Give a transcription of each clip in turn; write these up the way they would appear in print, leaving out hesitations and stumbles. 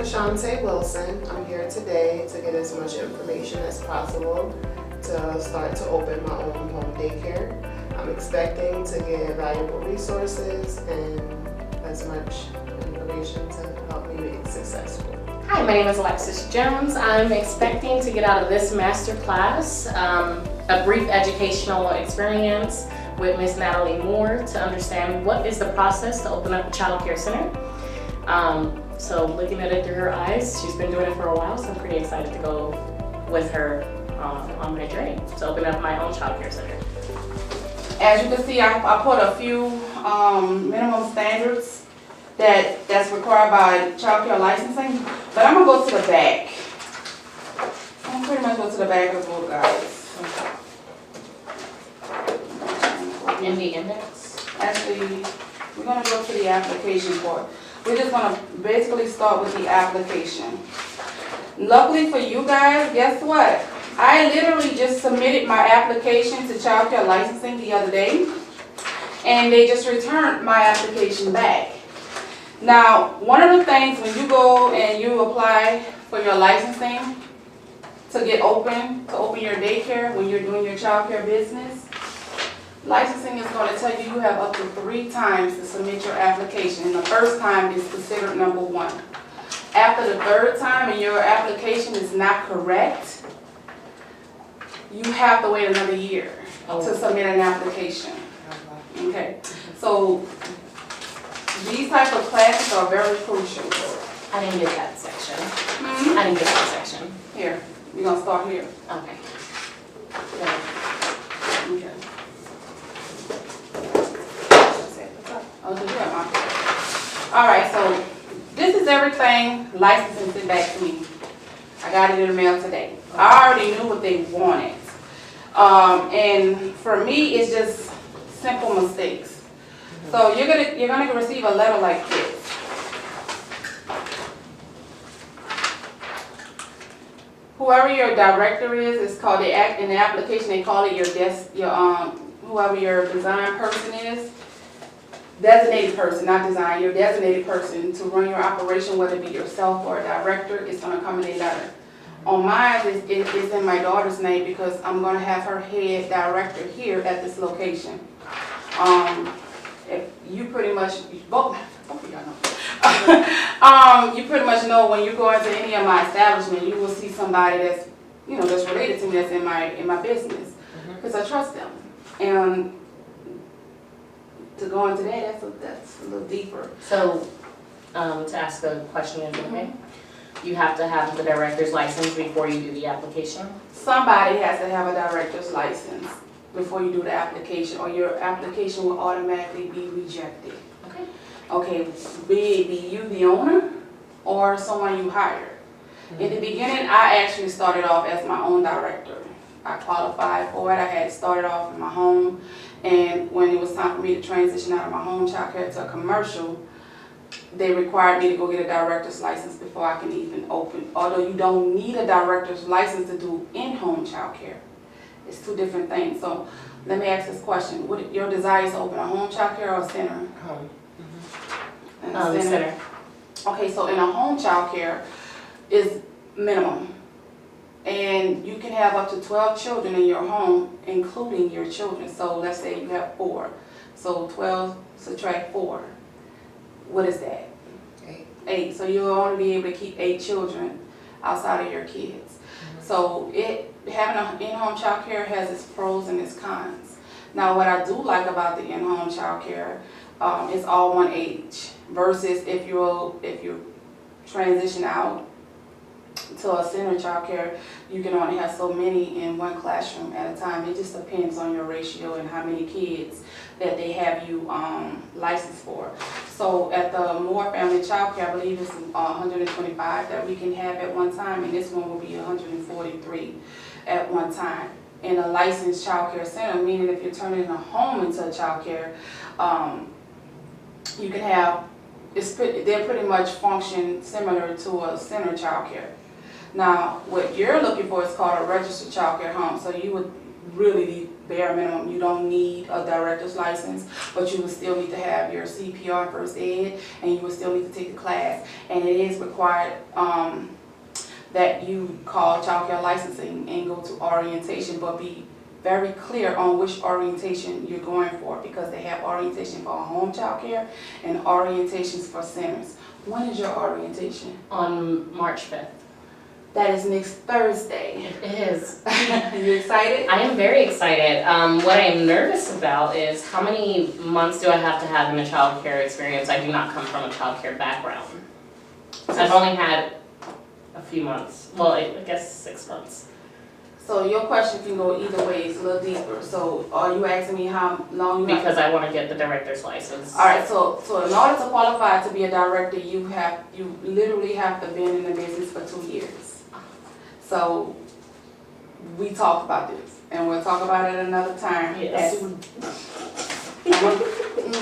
Ashante Wilson. I'm here today to get as much information as possible to start to open my own home daycare. I'm expecting to get valuable resources and as much information to help me make it successful. Hi, my name is Alexis Jones. I'm expecting to get out of this master class a brief educational experience with Miss Natalie Moore to understand what is the process to open up a child care center. So looking at it through her eyes, she's been doing it for a while, so I'm pretty excited to go with her on my journey to open up my own child care center. As you can see, I put a few minimum standards that's required by child care licensing, but I'm gonna go to the back. I'm pretty much go to the back of the book, guys. In the index? Actually, we're gonna go to the application part. We're just gonna basically start with the application. Luckily for you guys, guess what? I literally just submitted my application to child care licensing the other day, and they just returned my application back. Now, one of the things when you go and you apply for your licensing to open your daycare when you're doing your child care business, licensing is going to tell you have up to 3 times to submit your application, and the first time is considered number 1. After the 3rd time and your application is not correct, you have to wait another year to submit an application. Okay, so these type of classes are very crucial. I didn't get that section. I didn't get that section. Here, we're going to start here. Okay. Okay. Oh, so you have my. All right, so this is everything licensing sent back to me. I got it in the mail today. I already knew what they wanted. And for me, it's just simple mistakes. So you're gonna receive a letter like this. Whoever your director is called in the application. They call it whoever your design person is. Designated person, not design, your designated person to run your operation, whether it be yourself or a director, it's going to come in a letter. On mine, it's in my daughter's name because I'm going to have her head director here at this location. If you pretty much, both of y'all know. You pretty much know when you go into any of my establishment, you will see somebody that's, that's related to me, that's in my business, because I trust them. And to go into that, that's a little deeper. So, to ask a question, is okay? You have to have the director's license before you do the application? Somebody has to have a director's license before you do the application, or your application will automatically be rejected. Okay. Okay, be you the owner or someone you hired. In the beginning, I actually started off as my own director. I qualified for it. I had started off in my home, and when it was time for me to transition out of my home child care to a commercial, they required me to go get a director's license before I can even open. Although you don't need a director's license to do in-home child care. It's 2 different things. So let me ask this question. Would your desire is to open a home child care or a center? Home. Center. Okay, so in a home child care is minimum. And you can have up to 12 children in your home, including your children. So let's say you have 4. So 12 subtract 4. What is that? 8. So you'll only be able to keep 8 children outside of your kids. So having an in-home child care has its pros and its cons. Now what I do like about the in-home child care is all one age versus if you transition out to a center child care, you can only have so many in one classroom at a time. It just depends on your ratio and how many kids that they have you licensed for. So at the Moore Family Child Care, I believe it's 125 that we can have at one time, and this one will be 143 at one time. In a licensed child care center, meaning if you're turning a home into a child care, you can have, they pretty much function similar to a center child care. Now, what you're looking for is called a registered child care home, so you would really bare minimum. You don't need a director's license, but you will still need to have your CPR first aid, and you will still need to take the class. And it is required that you call childcare licensing and go to orientation, but be very clear on which orientation you're going for, because they have orientation for home childcare and orientations for centers. When is your orientation? On March 5th. That is next Thursday. It is. Are you excited? I am very excited. What I am nervous about is how many months do I have to have in a childcare experience? I do not come from a childcare background. I've only had a few months. Well, I guess 6 months. So your question can go either way, it's a little deeper. So are you asking me how long you have? Because I want to get the director's license. All right, so in order to qualify to be a director, you literally have to been in the business for 2 years. So we talked about this, and we'll talk about it another time. Yes.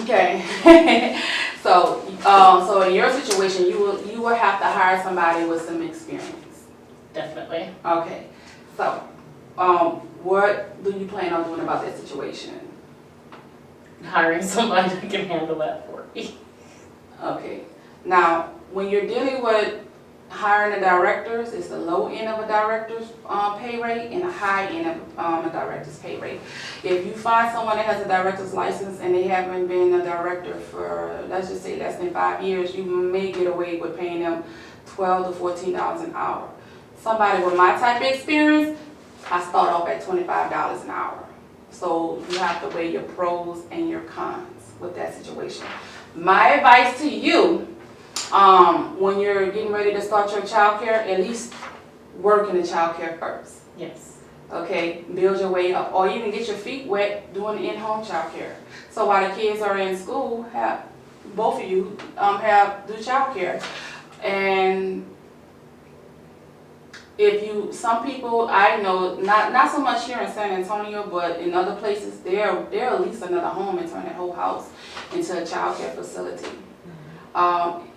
Okay. So in your situation, you will have to hire somebody with some experience. Definitely. Okay. So what do you plan on doing about that situation? Hiring somebody that can handle that for me. Okay. Now, when you're dealing with hiring the directors, it's the low end of a director's pay rate and a high end of a director's pay rate. If you find someone that has a director's license and they haven't been a director for, let's just say, less than 5 years, you may get away with paying them $12 to $14 an hour. Somebody with my type of experience, I start off at $25 an hour. So you have to weigh your pros and your cons with that situation. My advice to you, when you're getting ready to start your childcare, at least work in the childcare first. Yes. Okay, build your way up, or even get your feet wet doing in-home childcare. So while the kids are in school, have both of you do childcare. And some people I know, not so much here in San Antonio, but in other places, they'll lease another home and turn that whole house into a childcare facility.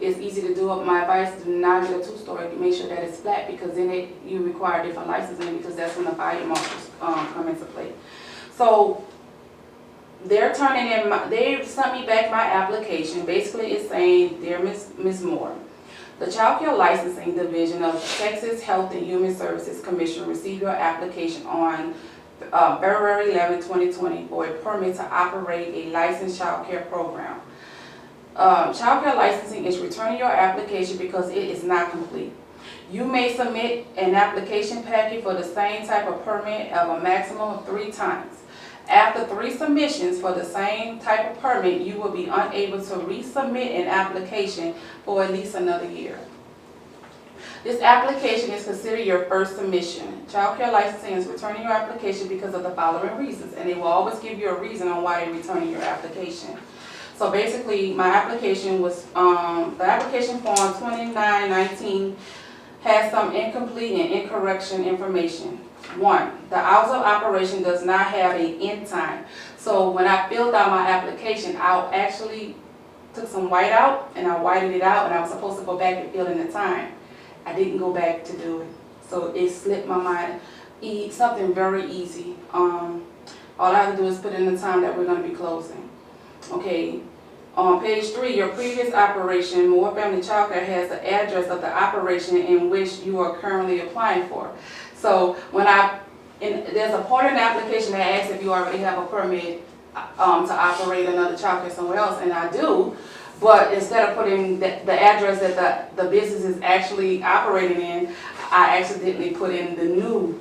It's easy to do. My advice: do not get a 2-story. Make sure that it's flat, because then you require different licensing, because that's when the fire marshals come into play. So they're turning in. They sent me back my application. Basically, it's saying, "Dear Ms. Moore, the Child Care Licensing Division of Texas Health and Human Services Commission received your application on February 11, 2020 for a permit to operate a licensed child care program. Child care licensing is returning your application because it is not complete. You may submit an application packet for the same type of permit of a maximum of 3 times. After 3 submissions for the same type of permit, you will be unable to resubmit an application for at least another year. This application is considered your first submission. Child care licensing is returning your application because of the following reasons, and they will always give you a reason on why they're returning your application. So basically, my application was, the application form 2919 has some incomplete and incorrection information. 1, the hours of operation does not have an end time. So when I filled out my application, I actually took some white out and I whited it out, and I was supposed to go back and fill in the time. I didn't go back to do it. So it slipped my mind. Something very easy. All I have to do is put in the time that we're going to be closing. Okay. On page 3, your previous operation, Moore Family Childcare, has the address of the operation in which you are currently applying for. So when there's a part in the application that asks if you already have a permit to operate another childcare somewhere else, and I do, but instead of putting the address that the business is actually operating in, I accidentally put in the new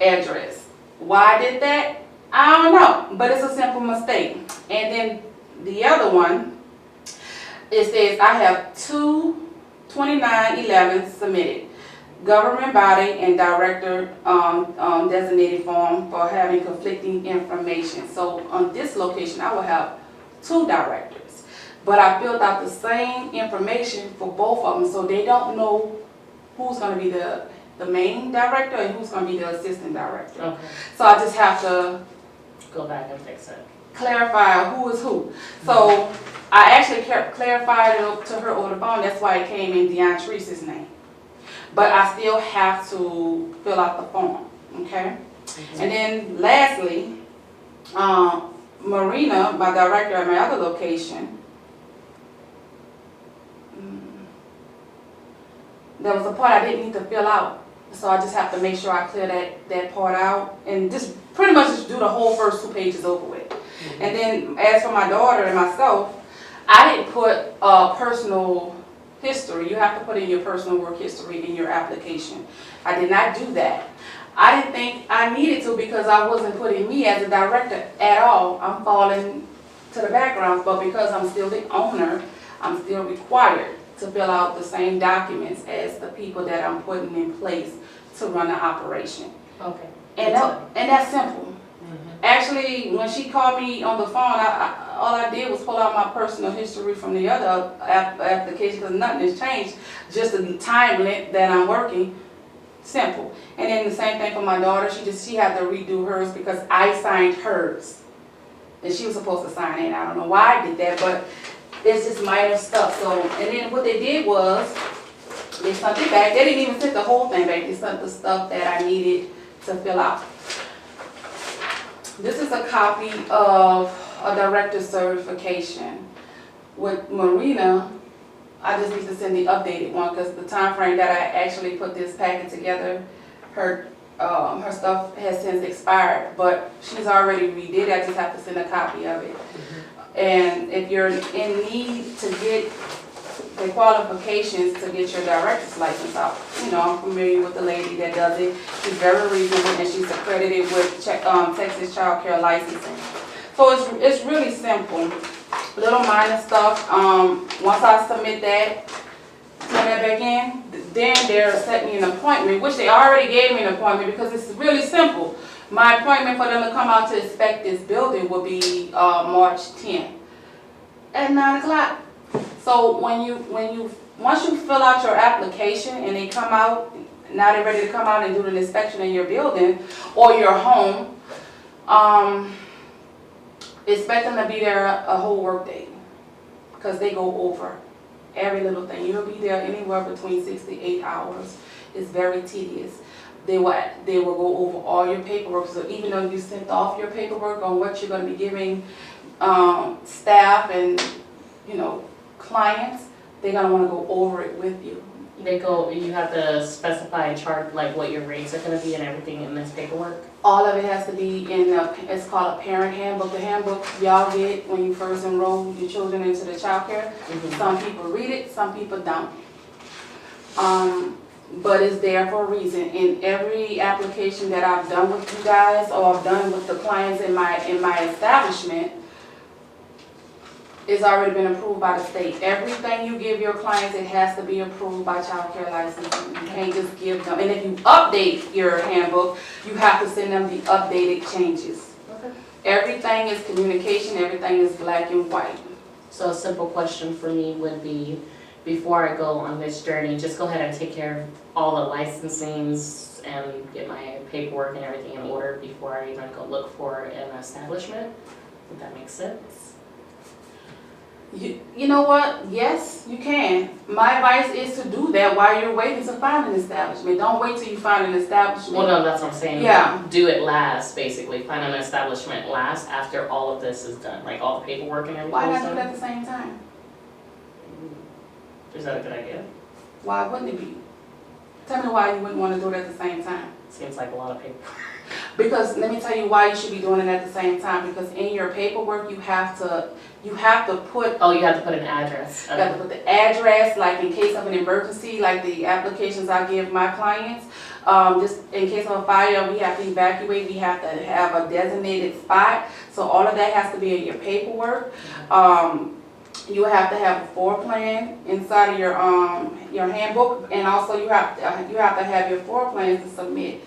address. Why I did that? I don't know, but it's a simple mistake. And then the other one, it says I have 2/29/11 submitted. Government body and director designated form for having conflicting information. So on this location, I will have 2 directors. But I filled out the same information for both of them, so they don't know who's going to be the main director and who's going to be the assistant director. Okay. So I just have to Go back and fix it. clarify who is who. So I actually clarified it to her over the phone. That's why it came in DeAntrese's name. But I still have to fill out the form, okay? Mm-hmm. And then lastly, Marina, my director at my other location, there was a part I didn't need to fill out. So I just have to make sure I clear that part out and just pretty much just do the whole first 2 pages over with. And then as for my daughter and myself, I didn't put personal history. You have to put in your personal work history in your application. I did not do that. I didn't think I needed to because I wasn't putting me as a director at all. I'm falling to the background, but because I'm still the owner, I'm still required to fill out the same documents as the people that I'm putting in place to run the operation. Okay. And that's simple. Actually, when she called me on the phone, all I did was pull out my personal history from the other application because nothing has changed, just the time limit that I'm working. Simple. And then the same thing for my daughter. She had to redo hers because I signed hers, and she was supposed to sign it. I don't know why I did that, but it's just minor stuff. So, and then what they did was they sent it back. They didn't even send the whole thing back. They sent the stuff that I needed to fill out. This is a copy of a Directive Certification. With Marina, I just need to send the updated one because the time frame that I actually put this packet together, her stuff has since expired, but she's already redid it. I just have to send a copy of it. And if you're in need to get the qualifications to get your director's license out, I'm familiar with the lady that does it. She's very reasonable and she's accredited with Texas Childcare licensing. So it's really simple. Little minor stuff. Once I submit that, turn that back in, then they'll set me an appointment, which they already gave me an appointment because it's really simple. My appointment for them to come out to inspect this building will be March 10th at 9 o'clock. So once you fill out your application and they come out, now they're ready to come out and do an inspection in your building or your home, expect them to be there a whole work day because they go over every little thing. You'll be there anywhere between 6 to 8 hours. It's very tedious. They will go over all your paperwork. So even though you sent off your paperwork on what you're going to be giving staff and clients, they're going to want to go over it with you. You have to specify and chart like what your rates are going to be and everything in this paperwork? All of it has to be in it's called a parent handbook. The handbook y'all get when you first enroll your children into the childcare. Some people read it, some people don't. But it's there for a reason. In every application that I've done with you guys or I've done with the clients in my establishment, it's already been approved by the state. Everything you give your clients, it has to be approved by Child Care licensing. You can't just give them. And if you update your handbook, you have to send them the updated changes. Okay. Everything is communication. Everything is black and white. So a simple question for me would be, before I go on this journey, just go ahead and take care of all the licensings and get my paperwork and everything in order before I even go look for an establishment. Would that make sense? You know what? Yes, you can. My advice is to do that while you're waiting to find an establishment. Don't wait till you find an establishment. Well, no, that's what I'm saying. Yeah. Do it last, basically. Find an establishment last after all of this is done, like all the paperwork and everything. Why is not do done. it at the same time? Is that a good idea? Why wouldn't it be? Tell me why you wouldn't want to do it at the same time. Seems like a lot of paperwork. Because let me tell you why you should be doing it at the same time. Because in your paperwork you have to put. Oh, you have to put an address. You have to put the address, like in case of an emergency, like the applications I give my clients. Just in case of a fire, we have to evacuate. We have to have a designated spot. So all of that has to be in your paperwork. You have to have a floor plan inside of your handbook, and also you have to have your floor plans to submit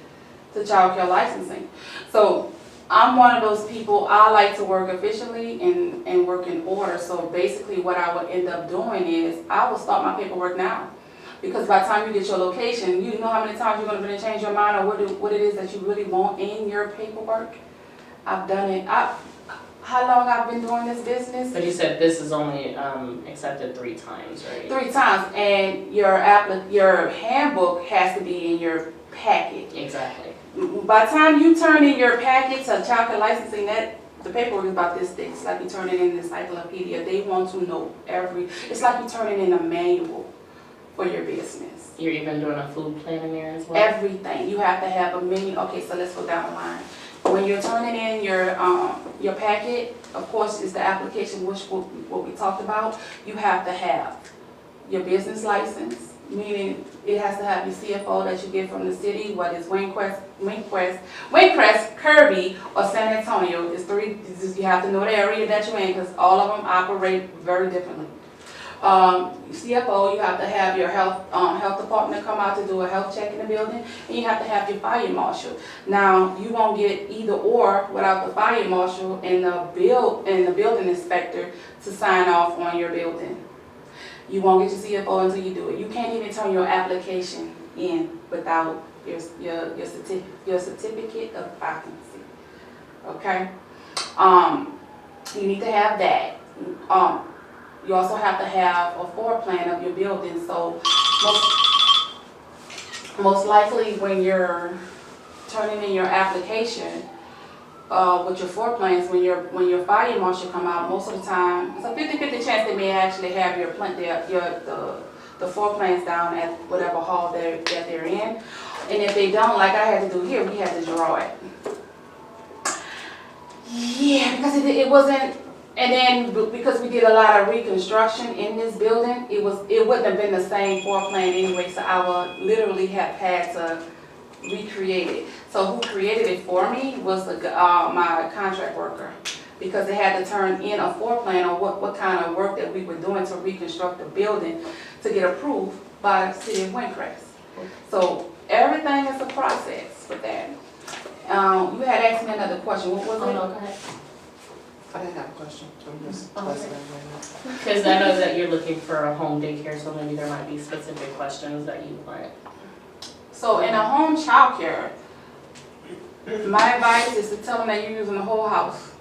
to Child Care licensing. So I'm one of those people. I like to work efficiently and work in order. So basically, what I would end up doing is I will start my paperwork now, because by the time you get your location, you know how many times you're going to really change your mind or what it is that you really want in your paperwork. I've done it. How long I've been doing this business? But you said this is only accepted 3 times, right? 3 times, and your handbook has to be in your packet. Exactly. By the time you turn in your packet to Child Care licensing, the paperwork is about this thick. It's like you turn it in an encyclopedia. They want to know it's like you turning in a manual for your business. You're even doing a food plan in there as well? Everything. You have to have a menu. Okay, so let's go down the line. When you're turning in your packet, of course, is the application, which what we talked about. You have to have your business license, meaning it has to have your CFO that you get from the city, whether it's Waycrest, Kirby, or San Antonio. It's three. You have to know the area that you're in because all of them operate very differently. CFO, you have to have your health department come out to do a health check in the building, and you have to have your fire marshal. Now, you won't get either or without the fire marshal and the building inspector to sign off on your building. You won't get your CFO until you do it. You can't even turn your application in without your certificate of occupancy. Okay? You need to have that. You also have to have a floor plan of your building. So most likely when you're turning in your application with your floor plans, when your fire marshal come out, most of the time it's a 50-50 chance they may actually have the floor plans down at whatever hall that they're in. And if they don't, like I had to do here, we had to draw it. Yeah, because it wasn't. And then because we did a lot of reconstruction in this building, it wouldn't have been the same floor plan anyway, so I would literally have had to recreate it. So who created it for me was my contract worker, because they had to turn in a floor plan on what kind of work that we were doing to reconstruct the building to get approved by the city of Waycrest. So everything is a process for that. You had asked me another question. What was it? No, go ahead. I didn't have a question. I'm just Okay. listening right now. Because I know that you're looking for a home daycare, so maybe there might be specific questions that you want. So in a home childcare, my advice is to tell them that you're using the whole house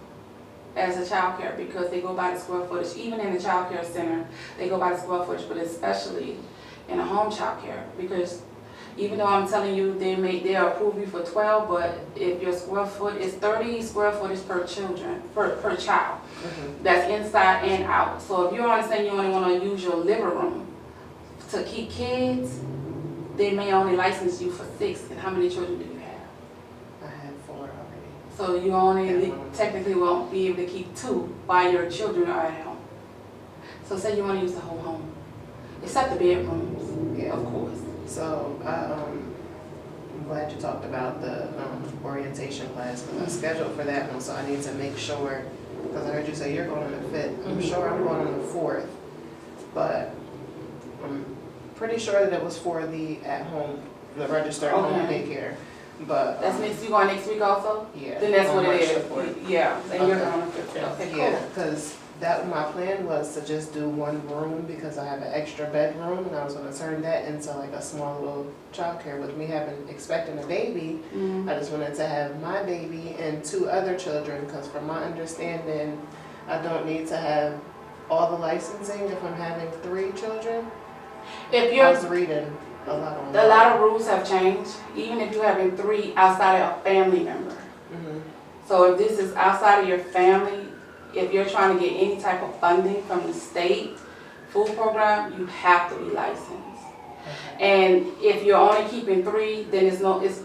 as a childcare, because they go by the square footage. Even in the childcare center, they go by the square footage, but especially in a home childcare, because even though I'm telling you they'll approve you for 12, but if your square foot is 30 square footage per child, that's inside and out. So if you're only saying you only want to use your living room to keep kids, they may only license you for 6. And how many children do you have? I had 4 already. So you only technically won't be able to keep 2 while your children are at home. So say you want to use the whole home, except the bedrooms, Yeah. of course. So I'm glad you talked about the orientation class, because I scheduled for that one, so I need to make sure, because I heard you say you're going on the 5th. I'm sure I'm going on the 4th, but I'm pretty sure that it was for the at-home, the registered home daycare. But That's next. You going next week also? yeah, Then that's on what it March is. the 4th. Yeah, and you're Okay. going to okay, cool. Yeah, because my plan was to just do one room, because I have an extra bedroom, and I was going to turn that into like a small little childcare. With me expecting a baby, Mhm. I just wanted to have my baby and 2 other children, because from my understanding, I don't need to have all the licensing if I'm having 3 children. If I you're, was reading a lot on a lot of rules have changed, even if you're having 3 outside of a family member. Mhm. So if this is outside of your family, if you're trying to get any type of funding from the state food program, you have to be licensed. Okay. And if you're only keeping 3, then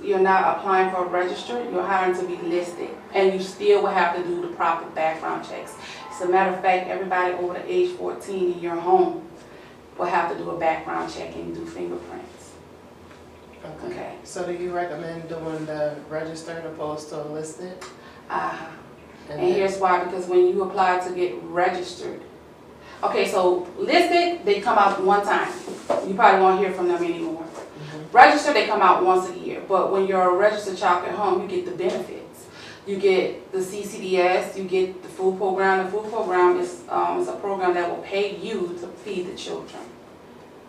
you're not applying for a register, you're hiring to be listed. And you still will have to do the proper background checks. As a matter of fact, everybody over the age 14 in your home will have to do a background check and do fingerprints. Okay. So do you recommend doing the registered opposed to a listed? Uh-huh. And here's why, because when you apply to get registered, okay, so listed, they come out one time. You probably won't hear from them anymore. Registered, they come out once a year. But when you're a registered child at home, you get the benefits. You get the CCDS, you get the food program. The food program is a program that will pay you to feed the children.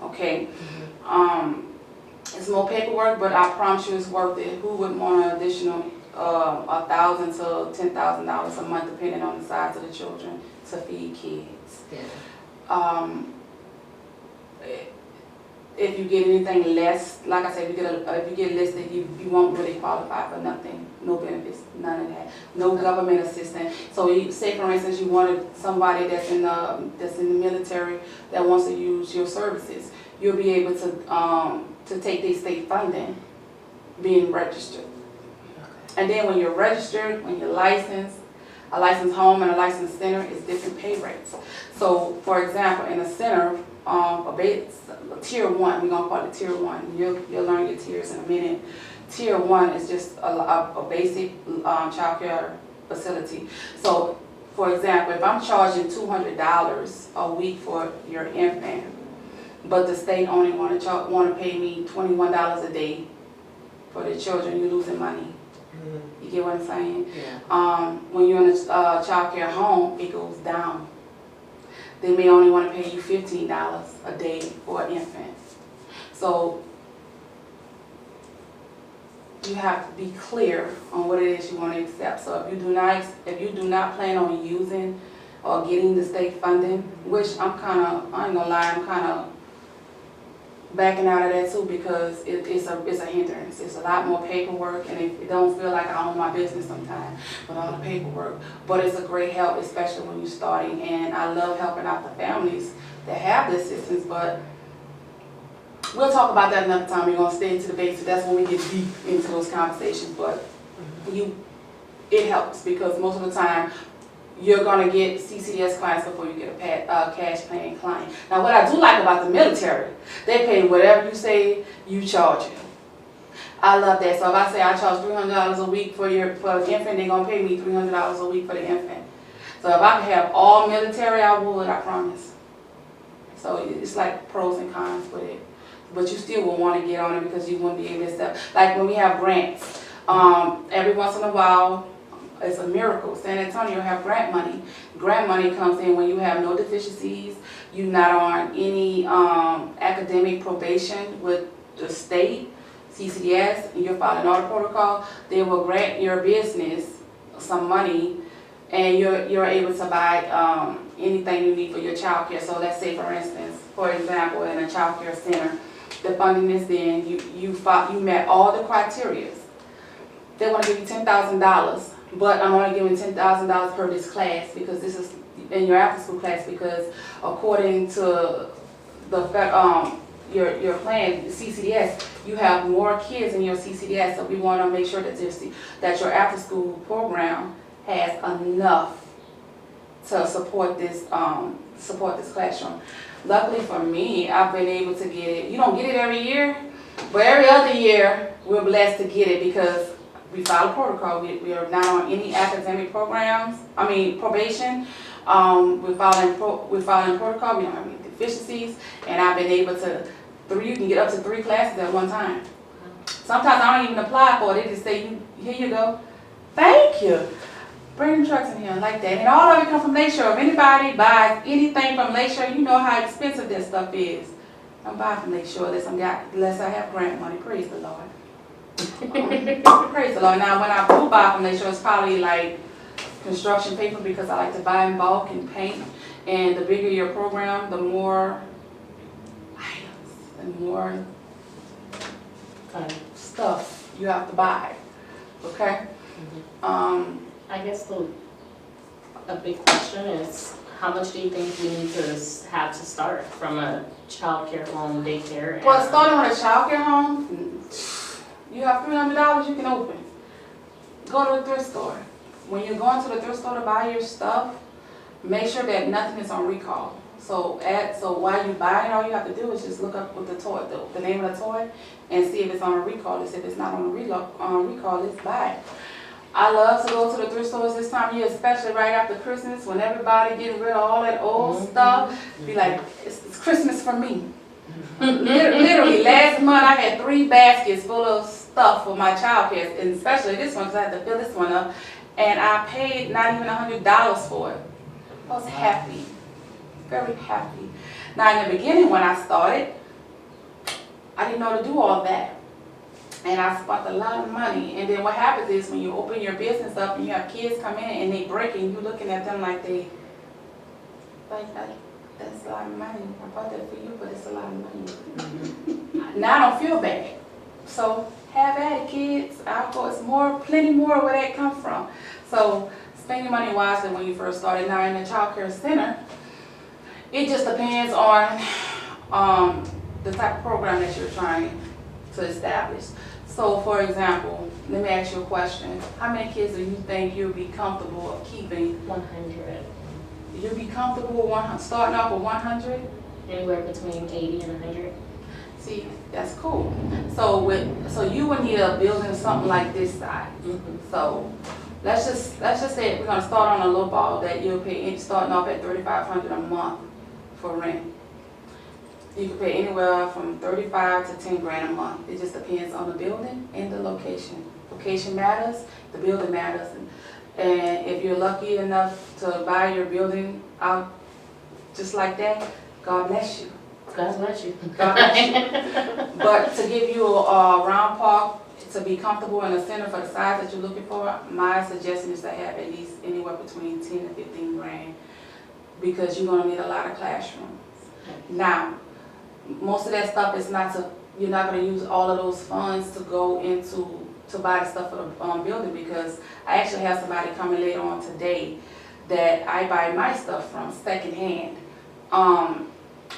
Okay? It's more paperwork, but I promise you it's worth it. Who would want an additional $1,000 to $10,000 a month, depending on the size of the children, to feed kids? Yeah. if you get anything less, like I said, if you get listed, you won't really qualify for nothing, no benefits, none of that, no government assistance. So say for instance you wanted somebody that's in the military that wants to use your services, you'll be able to take their state funding, being registered. And then when you're registered, when you're licensed, a licensed home and a licensed center is different pay rates. So for example, in a center, tier 1, we're gonna call it tier 1. You'll learn your tiers in a minute. Tier 1 is just a basic childcare facility. So for example, if I'm charging $200 a week for your infant, but the state only want to pay me $21 a day for the children, you're losing money. You get what I'm saying? Yeah. When you're in a child care home, it goes down. They may only want to pay you $15 a day for an infant. So you have to be clear on what it is you want to accept. So if you do not plan on using or getting the state funding, which I ain't gonna lie, I'm kind of backing out of that too, because it's a hindrance. It's a lot more paperwork, and it don't feel like I own my business sometimes with all the paperwork. But it's a great help, especially when you're starting. And I love helping out the families that have the assistance. But we'll talk about that another time. We're gonna stay into the basics. That's when we get deep into those conversations. But it helps because most of the time you're going to get CCDS clients before you get a cash paying client. Now what I do like about the military, they pay whatever you say you charge it. I love that. So if I say I charge $300 a week for the infant, they're going to pay me $300 a week for the infant. So if I could have all military, I would, I promise. So it's like pros and cons with it. But you still will want to get on it because you wouldn't be able to accept. Like when we have grants, every once in a while, it's a miracle. San Antonio have grant money. Grant money comes in when you have no deficiencies, you're not on any academic probation with the state, CCDS, and you're following all the protocol. They will grant your business some money, and you're able to buy anything you need for your child care. So let's say, for instance, for example, in a child care center, the funding is then, you met all the criteria. They want to give you $10,000. But I'm only giving $10,000 per this class because this is in your after school class, because according to the your plan, CCDS, you have more kids in your CCDS, so we want to make sure that your after school program has enough to support this classroom. Luckily for me, I've been able to get it. You don't get it every year, but every other year we're blessed to get it because we follow protocol. We are not on any academic programs. Probation. We're following protocol. We don't have any deficiencies, and I've been able to. You can get up to 3 classes at one time. Sometimes I don't even apply for it. They just say, "Here you go, thank you." Bring the trucks in here like that, and all of it comes from Lakeshore. If anybody buys anything from Lakeshore, you know how expensive that stuff is. I'm buying from Lakeshore unless I have grant money. Praise the Lord. Praise the Lord. Now when I do buy from Lakeshore, it's probably like construction paper because I like to buy in bulk and paint. And the bigger your program, the more items and more stuff you have to buy. Okay? I guess a big question is, how much do you think we need to have to start from a child care home, daycare? Well, starting with a child care home, you have $300 you can open. Go to the thrift store. When you're going to the thrift store to buy your stuff, make sure that nothing is on recall. So while you buy it, all you have to do is just look up with the toy, the name of the toy, and see if it's on a recall list. If it's not on a recall list, buy it. I love to go to the thrift stores this time of year, especially right after Christmas, when everybody getting rid of all that old stuff. Be like, it's Christmas for me. Literally, last month I had 3 baskets full of stuff for my child care, and especially this one because I had to fill this one up, and I paid not even $100 for it. I was happy, very happy. Now in the beginning when I started, I didn't know how to do all that, and I spent a lot of money. And then what happens is when you open your business up and you have kids come in and they break, and you looking at them like they, like That's a lot of money. I bought that for you, but it's a lot of money. Now I don't feel bad. So have at it, kids. I'll go. It's more, plenty more where that come from. So spend your money wisely when you first started. Now in the child care center, it just depends on the type of program that you're trying to establish. So for example, let me ask you a question. How many kids do you think you'll be comfortable of keeping? 100. You'll be comfortable with starting off with 100? Anywhere between 80 and 100. See, that's cool. So you would need a building something like this size. So let's just say we're gonna start on a low ball that you'll pay starting off at $3,500 a month for rent. You can pay anywhere from $35 to $10,000 a month. It just depends on the building and the location. Location matters, the building matters, and if you're lucky enough to buy your building out just like that, God bless you. God bless you. God bless you. But to give you a round park, to be comfortable in the center for the size that you're looking for, my suggestion is to have at least anywhere between 10 to 15 grand, because you're gonna need a lot of classrooms. Now, most of that stuff is you're not gonna use all of those funds to go into to buy the stuff for the building, because I actually have somebody coming later on today that I buy my stuff from secondhand.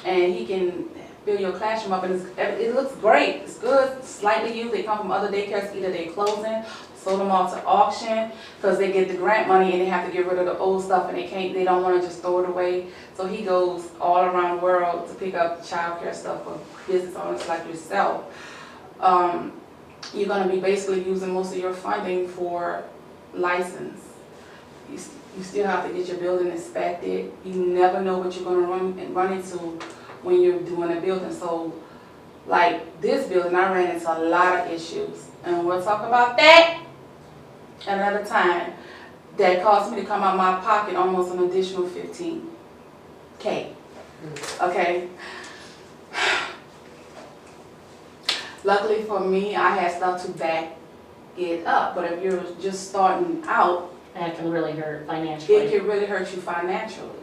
And he can fill your classroom up, and it looks great. It's good, slightly used. They come from other daycares, either they're closing, sold them off to auction, because they get the grant money and they have to get rid of the old stuff, and they don't want to just throw it away. So he goes all around the world to pick up childcare stuff for business owners like yourself. You're going to be basically using most of your funding for license. You still have to get your building inspected. You never know what you're going to run into when you're doing a building. So, like this building, I ran into a lot of issues, and we'll talk about that another time. That cost me to come out of my pocket almost an additional $15K. Okay. Luckily for me, I had stuff to back it up. But if you're just starting out, That can really hurt financially. it can really hurt you financially.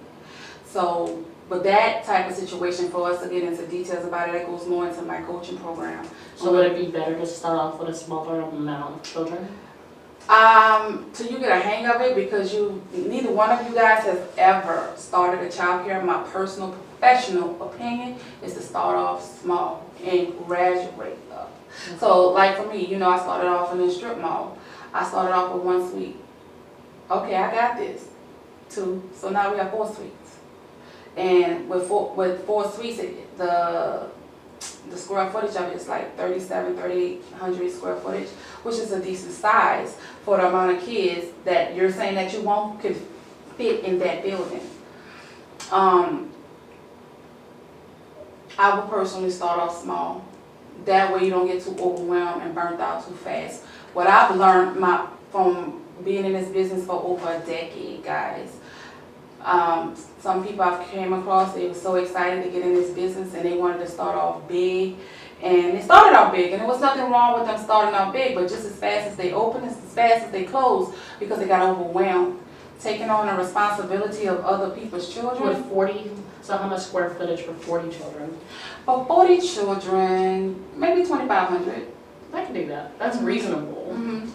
So, but that type of situation, for us to get into details about it, that goes more into my coaching program. So would it be better to start off with a smaller amount of children? Till you get a hang of it, because neither one of you guys has ever started a childcare. My personal professional opinion is to start off small and graduate up. So like for me, I started off in a strip mall. I started off with 1 suite. Okay, I got this. 2. So now we have 4 suites. And with four suites, the square footage of it is like 3,800 square footage, which is a decent size for the amount of kids that you're saying that you won't could fit in that building. I would personally start off small. That way you don't get too overwhelmed and burnt out too fast. What I've learned from being in this business for over a decade, guys. Some people I've came across, they were so excited to get in this business and they wanted to start off big. And they started off big, and there was nothing wrong with them starting off big, but just as fast as they opened, as fast as they closed, because they got overwhelmed. Taking on the responsibility of other people's children. With 40, so how much square footage for 40 children? For 40 children, maybe 2,500. I can do that. That's reasonable. Mm-hmm.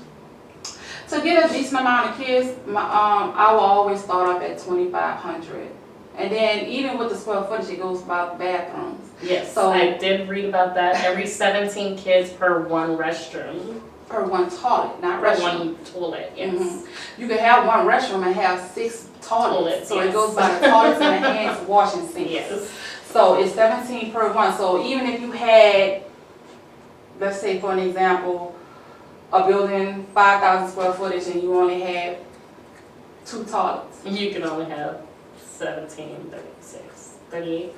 To get a decent amount of kids, I will always start off at 2,500. And then even with the square footage, it goes about bathrooms. Yes, So I did read about that. Every 17 kids per 1 restroom. per 1 toilet, not Per restroom. 1 toilet, yes. Mm-hmm. You can have 1 restroom and have 6 toilets. So Yes. it goes by the toilets and the hands washing sinks. Yes. So it's 17 per 1. So even if you had, let's say for an example, a building 5,000 square footage and you only had 2 toilets. You can only have 17, 36, 38.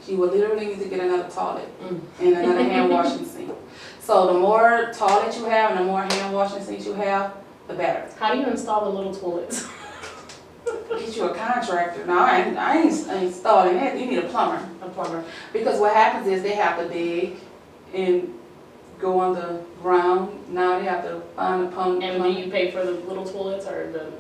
You will literally need to get another toilet and another hand washing sink. So the more toilets you have and the more hand washing sinks you have, the better. How do you install the little toilets? Get you a contractor. Now I ain't installing it. You need a plumber. A plumber. Because what happens is they have to dig and go underground. Now they have to find a pump. And do you pay for the little toilets or the?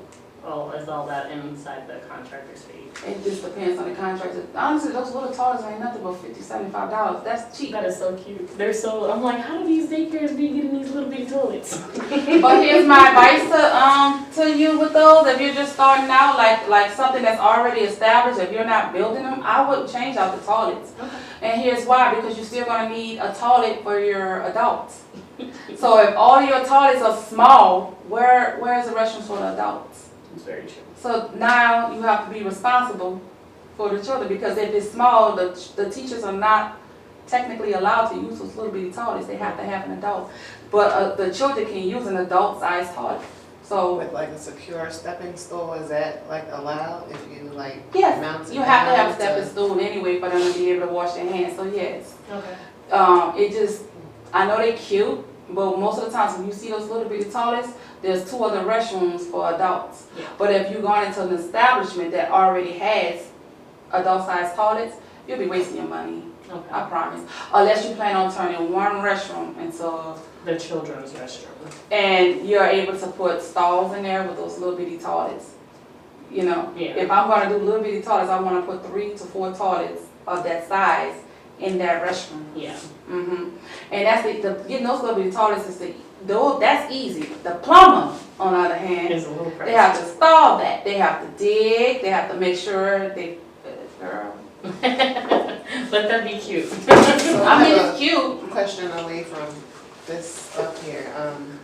Oh, is all that inside the contractor's fee? It just depends on the contractor. Honestly, those little toilets ain't nothing but $50, $75. That's cheap. That is so cute. They're so, I'm like, how do these daycares be getting these little bitty toilets? But here's my advice to you with those. If you're just starting out, like something that's already established, if you're not building them, I wouldn't change out the toilets. Okay. And here's why, because you're still gonna need a toilet for your adults. So if all your toilets are small, where's the restroom for the adults? It's very true. So now you have to be responsible for the children, because if it's small, the teachers are not technically allowed to use those little bitty toilets. They have to have an adult. But the children can use an adult-sized toilet. So With like a secure stepping stool, is that like allowed if you like yes, mount it you have to down have a stepping stool anyway for them to be able to wash their hands. So yes, Okay. it just, I know they're cute, but most of the times when you see those little bitty toilets, there's 2 other restrooms for adults. Yeah. But if you're going into an establishment that already has adult-sized toilets, you'll be wasting your money. Okay. I promise. Unless you plan on turning one restroom into, The children's restroom. and you're able to put stalls in there with those little bitty toilets. You know, Yeah. if I'm gonna do little bitty toilets, I wanna put 3 to 4 toilets of that size in that restroom. Yeah. And that's getting those little bitty toilets is that's easy. The plumber, on the other hand, It's a little they have pricey. to stall that. They have to dig. They have to make sure they, girl. Let that be cute. So I mean, have it's cute. a question away from this up here.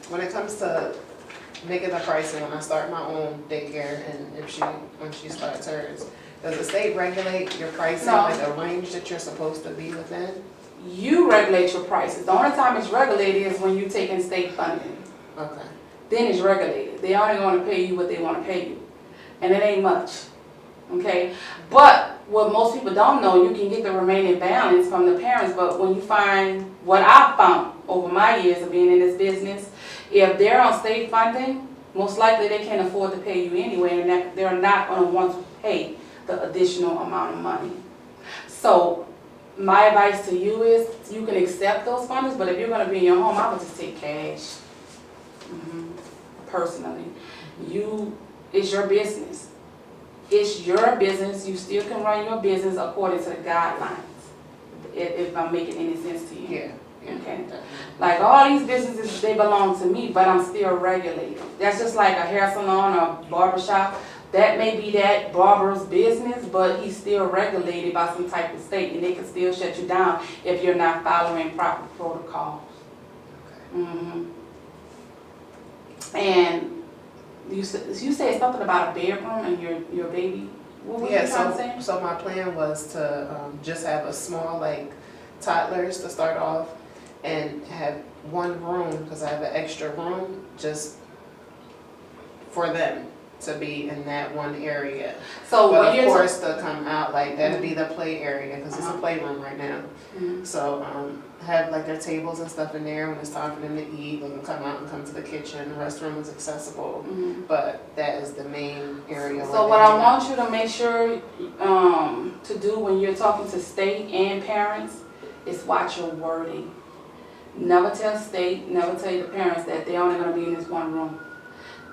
When it comes to making the pricing, when I start my own daycare and when she starts hers, does the state regulate your pricing, No. like a range that you're supposed to be within? You regulate your prices. The only time it's regulated is when you take in state funding. Okay. Then it's regulated. They only want to pay you what they want to pay you. And it ain't much. Okay? But what most people don't know, you can get the remaining balance from the parents, but when you find what I've found over my years of being in this business, if they're on state funding, most likely they can't afford to pay you anyway, and that they're not going to want to pay the additional amount of money. So my advice to you is you can accept those funds, but if you're going to be in your home, I would just take cash. Personally, it's your business. It's your business. You still can run your business according to the guidelines. If I'm making any sense to you. Yeah. Okay. Like all these businesses, they belong to me, but I'm still regulated. That's just like a hair salon or barber shop. That may be that barber's business, but he's still regulated by some type of state, and they can still shut you down if you're not following proper protocols. And you said something about a bedroom and your baby. What were you trying to say? So my plan was to just have a small, like, toddlers to start off and have one room, because I have an extra room just for them to be in that one area. So But when of you're course to come out, like, that'd be the play area, because it's a playroom right now. Mhm. So have like their tables and stuff in there. When it's time for them to eat, they can come out and come to the kitchen. The restroom is accessible, but that is the main area. So what I want you to make sure to do when you're talking to state and parents is watch your wording. Never tell state, never tell the parents that they're only going to be in this one room.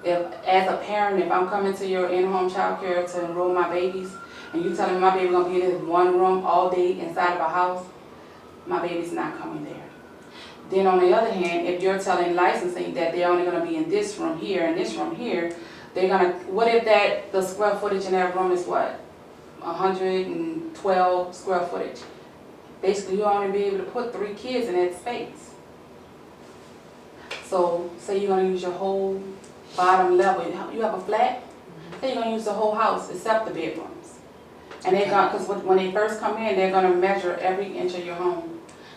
As a parent, if I'm coming to your in-home child care to enroll my babies, and you telling me my baby's going to be in this one room all day inside of a house, my baby's not coming there. Then on the other hand, if you're telling licensing that they're only going to be in this room here and this room here, they're going to, what if the square footage in that room is what? 112 square footage. Basically, you'll only be able to put 3 kids in that space. So, say you're going to use your whole bottom level. You have a flat, then you're going to use the whole house except the bedrooms. And they're going, because when they first come in, they're going to measure every inch of your home.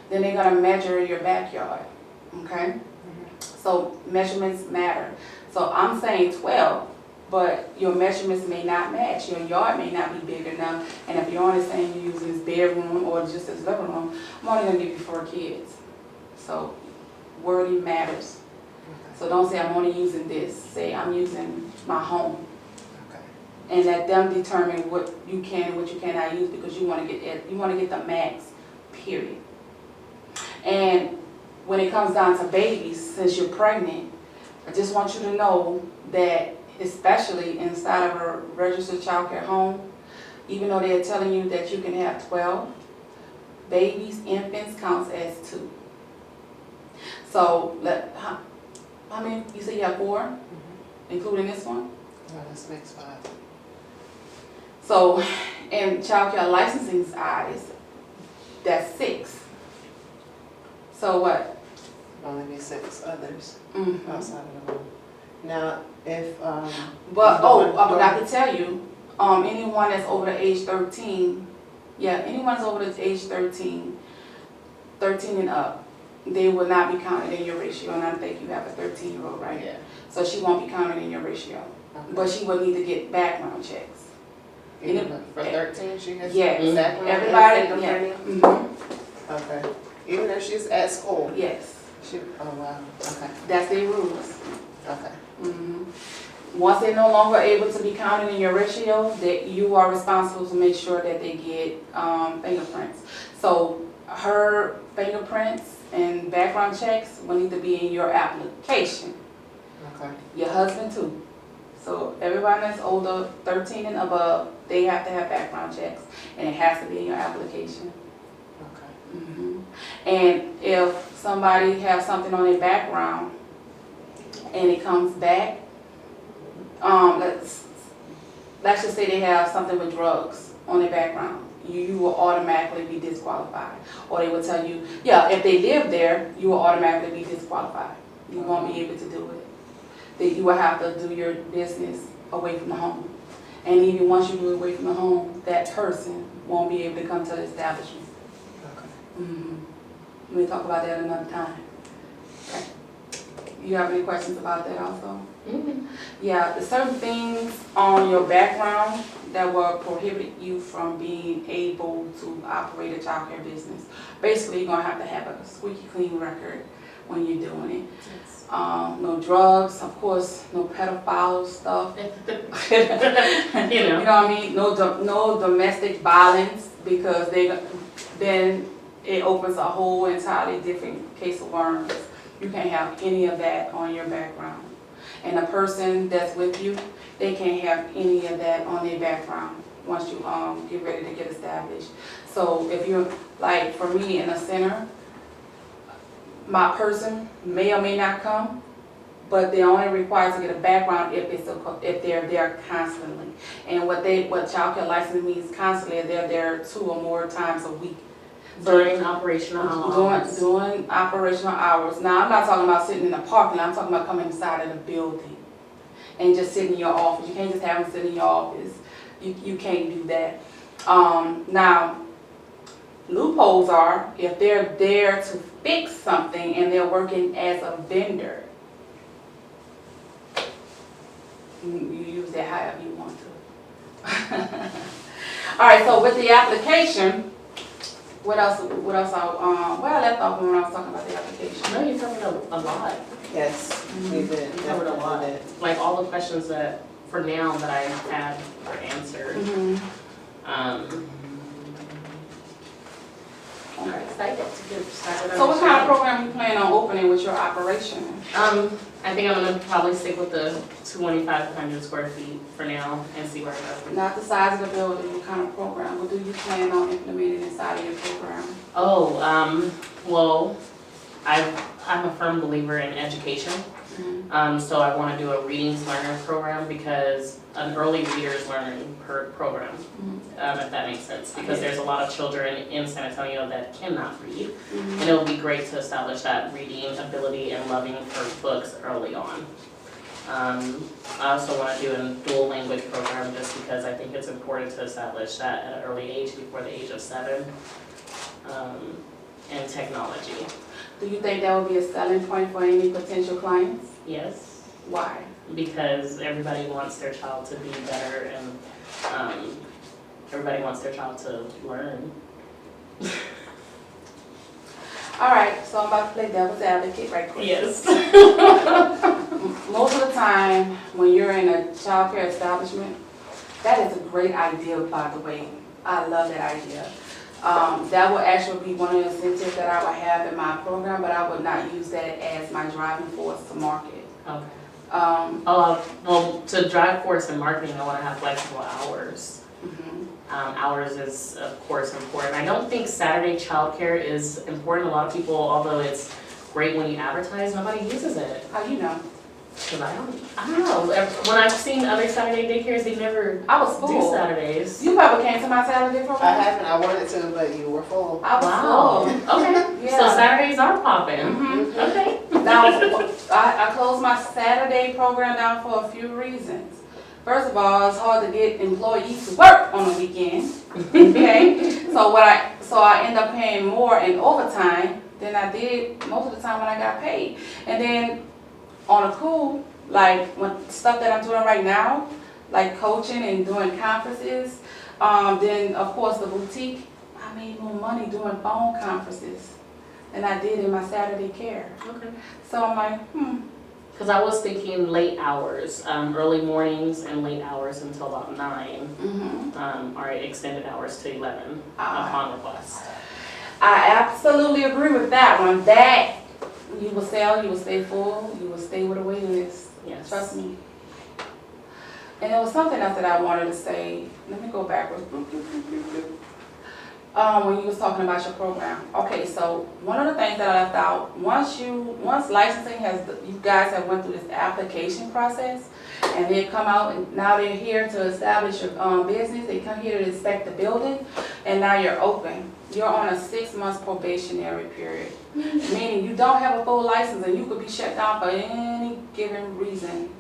Then they're going to measure your backyard, okay? So measurements matter. So I'm saying 12, but your measurements may not match. Your yard may not be big enough. And if you're only saying you're using this bedroom or just this living room, I'm only going to give you 4 kids. So wording matters. So don't say I'm only using this. Say I'm using my home. And let them determine what you can and what you cannot use, because you want to get the max, period. And when it comes down to babies, since you're pregnant, I just want you to know that especially inside of a registered childcare home, even though they're telling you that you can have 12, babies, infants counts as 2. So, how many, you say you have 4, including this one? No, this makes 5. So, in childcare licensing's eyes, that's 6. So what? Only be 6 others Mhm. outside of the home. Now, if, But, I during- forgot to tell you, anyone that's over the age 13, anyone that's over the age 13 and up, they will not be counted in your ratio, and I think you have a 13-year-old, right? Yeah. So she won't be counted in your ratio, okay. but she will need to get background checks. Even for 13, she has Yes. background and Everybody, fingerprinting? Mhm. Okay. Even if she's at school? Yes, Oh, wow, okay, that's their rules. okay. Mhm. Once they're no longer able to be counted in your ratio, that you are responsible to make sure that they get fingerprints. So her fingerprints and background checks will need to be in your application. Okay. Your husband too. So everybody that's older, 13 and above, they have to have background checks, and it has to be in your application. Okay. Mhm. And if somebody has something on their background and it comes back, let's just say they have something with drugs on their background, you will automatically be disqualified. Or they will tell you, if they live there, you will automatically be disqualified. You won't be able to do it. That you will have to do your business away from the home. And even once you do it away from the home, that person won't be able to come to the establishment. Okay. Mhm. We'll talk about that another time. Okay. You have any questions about that also? Mhm. Yeah, there's certain things on your background that will prohibit you from being able to operate a childcare business. Basically, you're gonna have to have a squeaky clean record when you're doing it. No drugs, of course, no pedophile stuff. You You know know. what I mean? No domestic violence, because then it opens a whole entirely different case of worms. You can't have any of that on your background. And the person that's with you, they can't have any of that on their background once you get ready to get established. So if you're, like for me in a center, my person may or may not come, but they're only required to get a background if they're there constantly. And what childcare license means constantly, they're there 2 or more times a week. During operational hours. During operational hours. Now, I'm not talking about sitting in the parking lot, I'm talking about coming inside of the building and just sitting in your office. You can't just have them sit in your office. You can't do that. Now, loopholes are if they're there to fix something and they're working as a vendor. You use that however you want to. All right, so with the application, what else where I left off when I was talking about the application. No, you covered a lot. Yes, we did. You covered a lot. definitely did. Like all the questions that, for now, that I had were answered. I'm excited to get started. So what kind of program you plan on opening with your operation? I think I'm gonna probably stick with the 2,500 square feet for now and see where it goes. Not the size of the building, what kind of program? What do you plan on implementing inside of your program? Oh, well, I'm a firm believer in education. So I want to do a readings learner program, because an early readers learning program, if that makes sense, because there's a lot of children in San Antonio that cannot read, and it would be great to establish that reading ability and loving for books early on. I also want to do a dual language program, just because I think it's important to establish that at an early age, before the age of 7, and technology. Do you think that would be a selling point for any potential clients? Yes. Why? Because everybody wants their child to be better, and everybody wants their child to learn. All right, so I'm about to play devil's advocate right quick. Yes. Most of the time, when you're in a childcare establishment, that is a great idea, by the way. I love that idea. That would actually be one of the incentives that I would have in my program, but I would not use that as my driving force to market. Okay. Well, to drive course in marketing, I want to have flexible hours. mhm. Hours is, of course, important. I don't think Saturday childcare is important. A lot of people, although it's great when you advertise, nobody uses it. How you know? Because I don't know. When I've seen other Saturday daycares, they never I was do full. Saturdays. You ever came to my Saturday I program? haven't, I wanted to, but you were full. I was Wow. full. Okay. Yeah. So Saturdays are popping. Mhm. Okay. Now, I closed my Saturday program down for a few reasons. First of all, it's hard to get employees to work on the weekend. Okay, so I end up paying more in overtime than I did most of the time when I got paid. And then on a cool, like when stuff that I'm doing right now, like coaching and doing conferences, then of course the boutique, I made more money doing phone conferences than I did in my Saturday care. Okay. So I'm like, Because I was thinking late hours, early mornings and late hours until about 9, or extended hours to 11 upon request. I absolutely agree with that one. That you will sell, you will stay full, you will stay with a waiting list. Yes. Trust me. And there was something else that I wanted to say. Let me go backwards. When you was talking about your program. Okay, so one of the things that I left out, once licensing you guys have went through this application process, and they come out and now they're here to establish your business. They come here to inspect the building, and now you're open. You're on a 6-month probationary period, meaning you don't have a full license and you could be shut down for any given reason,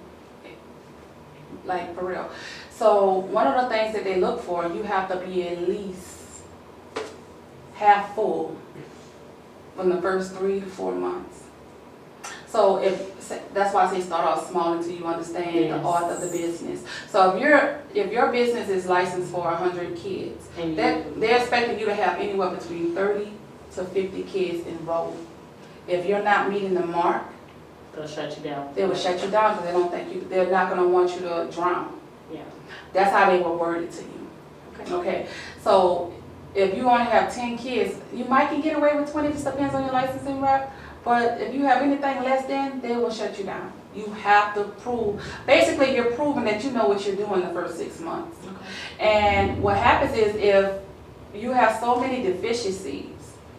like for real. So one of the things that they look for, you have to be at least half full from the first 3 to 4 months. So that's why I say start off small until you understand the art of the business. So if your business is licensed for 100 kids, they're expecting you to have anywhere between 30 to 50 kids enrolled. If you're not meeting the mark, They'll shut you down. they will shut you down because they don't think they're not going to want you to drown. Yeah. That's how they will word it to you. Okay. So if you only have 10 kids, you might can get away with 20, just depends on your licensing rep. But if you have anything less than, they will shut you down. You have to prove, basically you're proving that you know what you're doing the first 6 months. Okay. And what happens is if you have so many deficiencies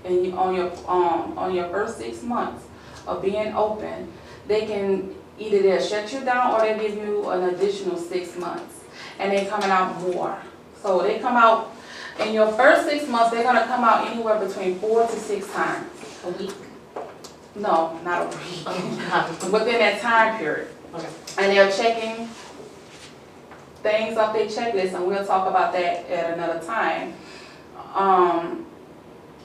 on your first 6 months of being open, they can either they'll shut you down or they'll give you an additional 6 months. And they're coming out more. So they come out, in your first 6 months, they're going to come out anywhere between 4 to 6 times. A week? No, not a week. Within that time period. Okay. And they're checking things off their checklist, and we'll talk about that at another time.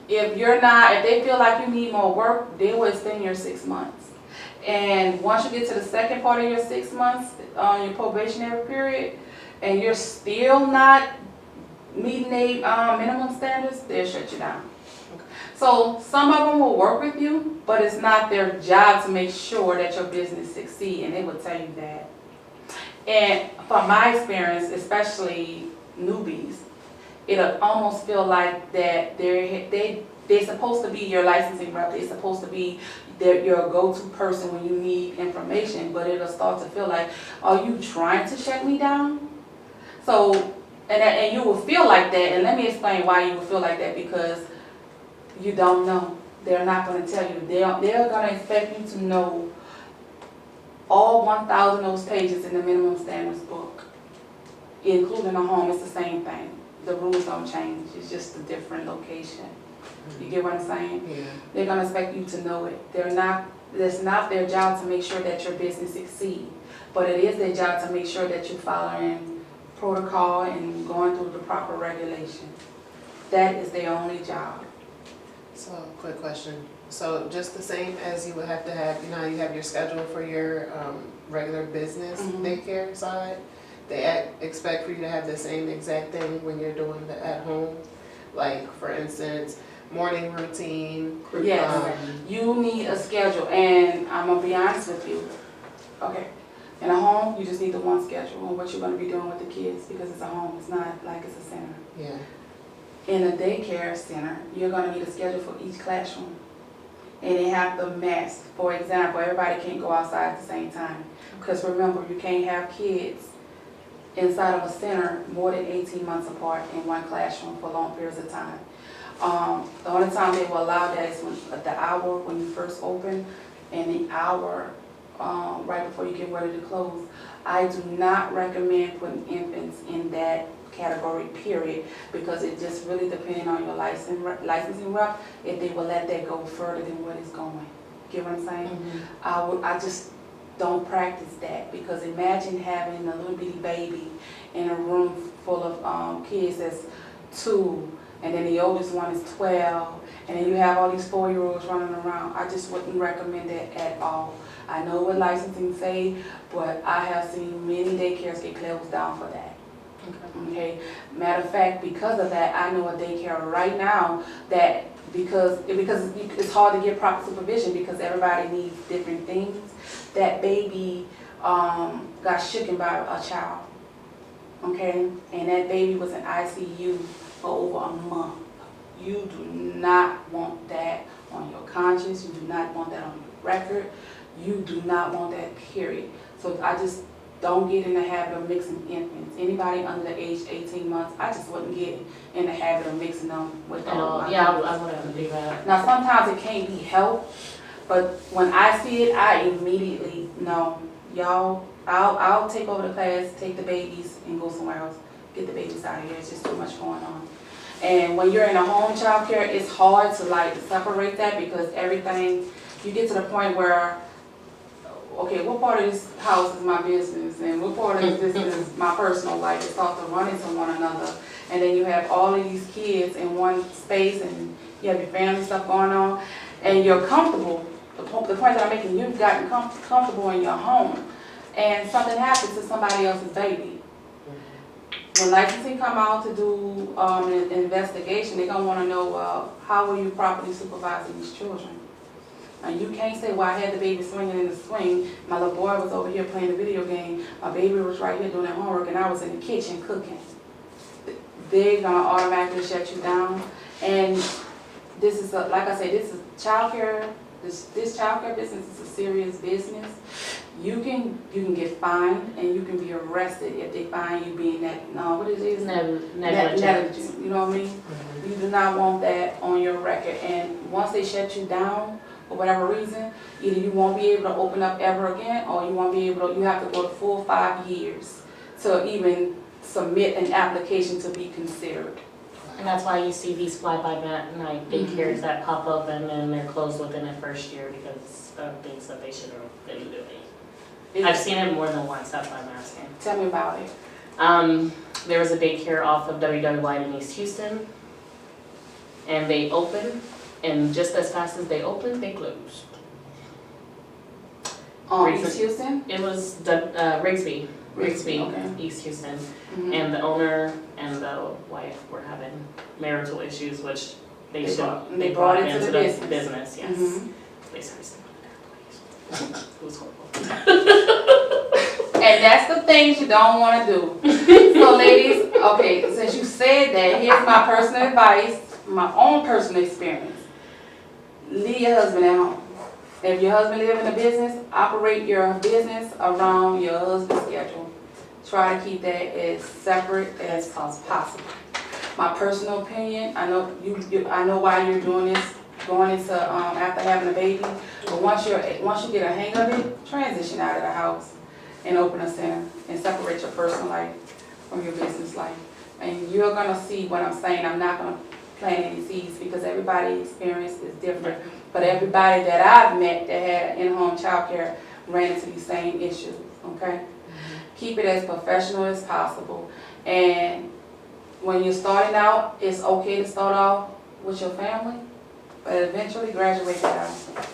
If they feel like you need more work, they will extend your 6 months. And once you get to the second part of your 6 months, your probationary period, and you're still not meeting minimum standards, they'll shut you down. Okay. So some of them will work with you, but it's not their job to make sure that your business succeeds, and they will tell you that. And from my experience, especially newbies, it'll almost feel like that they're supposed to be your licensing rep. They're supposed to be your go-to person when you need information, but it'll start to feel like, are you trying to shut me down? So, and you will feel like that, and let me explain why you will feel like that, because you don't know. They're not going to tell you. They're going to expect you to know all 1,000 of those pages in the minimum standards book, including a home. It's the same thing. The rules don't change. It's just a different location. You get what I'm saying? Yeah. They're going to expect you to know it. It's not their job to make sure that your business succeeds, but it is their job to make sure that you're following protocol and going through the proper regulation. That is their only job. So, quick question. So, just the same as you would have to have, you have your schedule for your regular business daycare side, they expect for you to have the same exact thing when you're doing the at home? Like, for instance, morning routine? Yes, you need a schedule, and I'm going to be honest with you. Okay. In a home, you just need the one schedule on what you're going to be doing with the kids, because it's a home. It's not like it's a center. Yeah. In a daycare center, you're going to need a schedule for each classroom. and they have to mask. For example, everybody can't go outside at the same time. Because remember, you can't have kids inside of a center more than 18 months apart in one classroom for long periods of time. The only time they will allow that is when the hour when you first open and the hour right before you get ready to close. I do not recommend putting infants in that category, period, because it just really depends on your licensing rep if they will let that go further than what it's going. Get what I'm saying? Mm-hmm. I just don't practice that, because imagine having a little bitty baby in a room full of kids that's 2, and then the oldest one is 12, and then you have all these 4-year-olds running around. I just wouldn't recommend that at all. I know what licensing say, but I have seen many daycares get closed down for that. Okay. Matter of fact, because of that, I know a daycare right now that because it's hard to get proper supervision because everybody needs different things. That baby got shooken by a child. Okay, and that baby was in ICU for over a month. You do not want that on your conscience. You do not want that on your record. You do not want that, period. So I just don't get in the habit of mixing infants. Anybody under the age 18 months, I just wouldn't get in the habit of mixing them with them. Yeah, I wouldn't do that. Now sometimes it can't be helped, but when I see it, I immediately know, y'all, I'll take over the class, take the babies, and go somewhere else. Get the babies out of here. It's just too much going on. And when you're in a home child care, it's hard to like separate that because everything, you get to the point where, okay, what part of this house is my business and what part of this is my personal life? It starts to run into one another. And then you have all of these kids in one space and you have your family stuff going on and you're comfortable. The point that I'm making, you've gotten comfortable in your home and something happens to somebody else's baby. When licensing come out to do an investigation, they're going to want to know, how were you properly supervising these children? And you can't say, well, I had the baby swinging in the swing. My little boy was over here playing the video game. My baby was right here doing their homework, and I was in the kitchen cooking. They're going to automatically shut you down. And this is, like I said, this is childcare. This childcare business is a serious business. You can get fined, and you can be arrested if they find you being negligent. You know what I mean? Mm-hmm. You do not want that on your record. And once they shut you down, for whatever reason, either you won't be able to open up ever again, or you won't be able to, you have to go the full 5 years to even submit an application to be considered. And that's why you see these fly-by-night daycares that pop up and then they're closed within the first year because of things that they should have been doing. I've seen it more than once, that's why I'm asking. Tell me about it. There was a daycare off of WW in East Houston, and they opened. And just as fast as they opened, they closed. East Houston? It was Rigsby, okay. East Houston. Mm-hmm. And the owner and the wife were having marital issues, which they brought into the business. Yes. Mm-hmm. They started stealing their employees. It was horrible. And that's the things you don't want to do. So ladies, okay, since you said that, here's my personal advice, my own personal experience. Leave your husband at home. If your husband lives in a business, operate your business around your husband's schedule. Try to keep that as separate as possible. My personal opinion, I know I know why you're doing this, going into after having a baby. But once you get a hang of it, transition out of the house and open a center and separate your personal life from your business life. And you're gonna see what I'm saying. I'm not gonna plant any seeds because everybody's experience is different. But everybody that I've met that had in-home childcare ran into these same issues, okay? Mm-hmm. Keep it as professional as possible. And when you're starting out, it's okay to start off with your family, but eventually graduate that out.